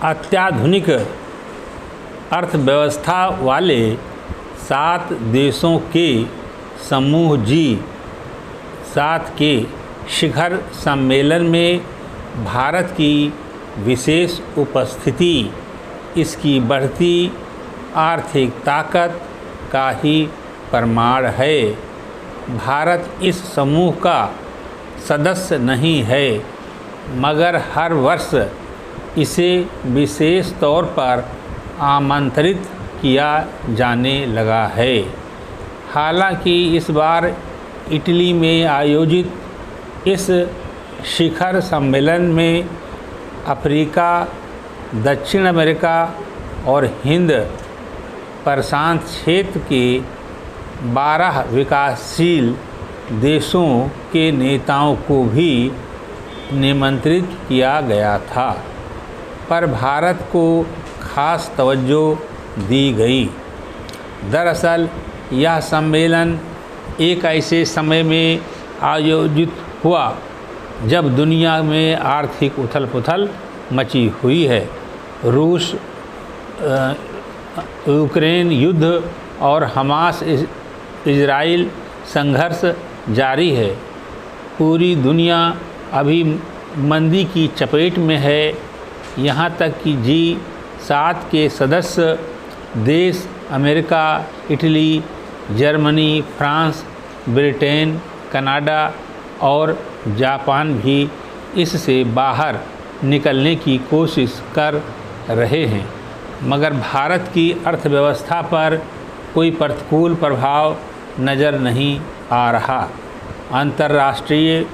अत्याधुनिक अर्थव्यवस्था वाले 7 देशों के समूह G7 के शिखर सम्मेलन में भारत की विशेष उपस्थिति इसकी बढ़ती आर्थिक ताकत का ही प्रमाण है। भारत इस समूह का सदस्य नहीं है, मगर हर वर्ष इसे विशेष तौर पर आमंत्रित किया जाने लगा है। हालांकि इस बार इटली में आयोजित इस शिखर सम्मेलन में अफ्रीका, दक्षिण अमेरिका और हिंद प्रशांत क्षेत्र के 12 विकासशील देशों के नेताओं को भी निमंत्रित किया गया था, पर भारत को खास तवज्जो दी गई। दरअसल यह सम्मेलन एक ऐसे समय में आयोजित हुआ जब दुनिया में आर्थिक उथल-पुथल मची हुई है। रूस यूक्रेन युद्ध और हमास इजराइल संघर्ष जारी है। पूरी दुनिया अभी मंदी की चपेट में है। यहाँ तक कि G7 के सदस्य देश America, Italy, Germany, France, Britain, Canada और जापान भी इससे बाहर निकलने की कोशिश कर रहे हैं, मगर भारत की अर्थव्यवस्था पर कोई प्रतिकूल प्रभाव नज़र नहीं आ रहा। अंतर्राष्ट्रीय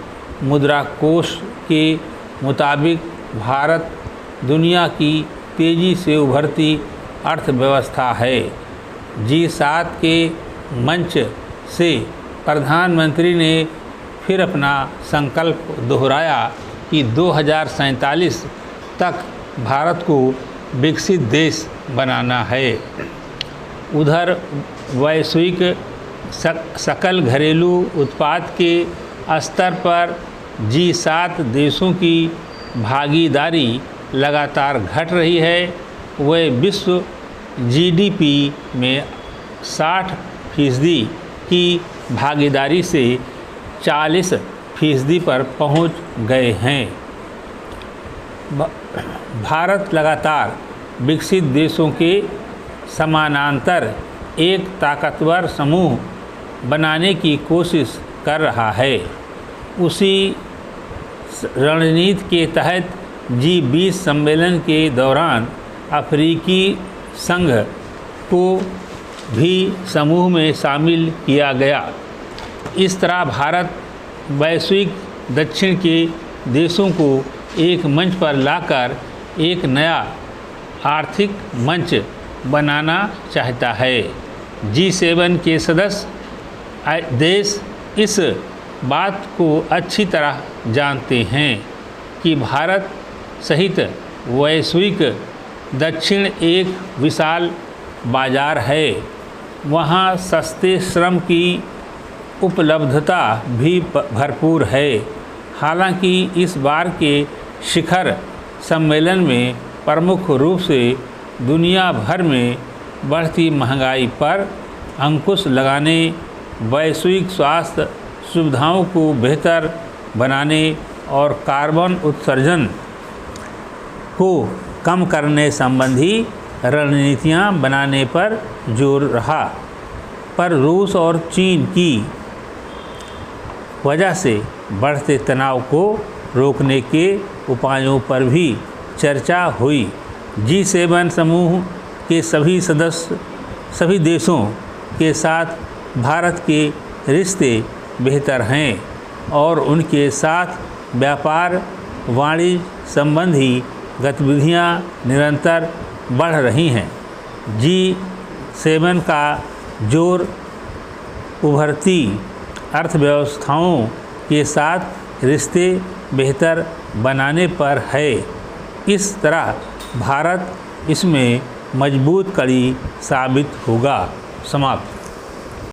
मुद्रा कोष के मुताबिक भारत दुनिया की तेज़ी से उभरती अर्थव्यवस्था है। G7 के मंच से प्रधानमंत्री ने फिर अपना संकल्प दोहराया कि 2047 तक भारत को विकसित देश बनाना है। उधर वैश्विक सकल घरेलू उत्पाद के स्तर पर G7 देशों की भागीदारी लगातार घट रही है। वह विश्व GDP में 60% की भागीदारी से 40% पर पहुंच गए हैं। भारत लगातार विकसित देशों के समानांतर एक ताकतवर समूह बनाने की कोशिश कर रहा है। उसी रणनीति के तहत G20 सम्मेलन के दौरान अफ्रीकी संघ को भी समूह में शामिल किया गया। इस तरह भारत वैश्विक दक्षिण के देशों को एक मंच पर लाकर एक नया आर्थिक मंच बनाना चाहता है। G7 के सदस्य देश इस बात को अच्छी तरह जानते हैं कि भारत सहित वैश्विक दक्षिण एक विशाल बाजार है। वहाँ सस्ते श्रम की उपलब्धता भी भरपूर है। हालांकि इस बार के शिखर सम्मेलन में प्रमुख रूप से दुनिया भर में बढ़ती महंगाई पर अंकुश लगाने, वैश्विक स्वास्थ्य सुविधाओं को बेहतर बनाने और कार्बन उत्सर्जन को कम करने संबंधी रणनीतियाँ बनाने पर जोर रहा। पर रूस और चीन की वजह से बढ़ते तनाव को रोकने के उपायों पर भी चर्चा हुई। G7 समूह के सभी देशों के साथ भारत के रिश्ते बेहतर हैं और उनके साथ व्यापार वाणिज्य संबंधी गतिविधियां निरंतर बढ़ रही हैं। G7 का जोर उभरती अर्थव्यवस्थाओं के साथ रिश्ते बेहतर बनाने पर है। इस तरह भारत इसमें मजबूत कड़ी साबित होगा। समाप्त।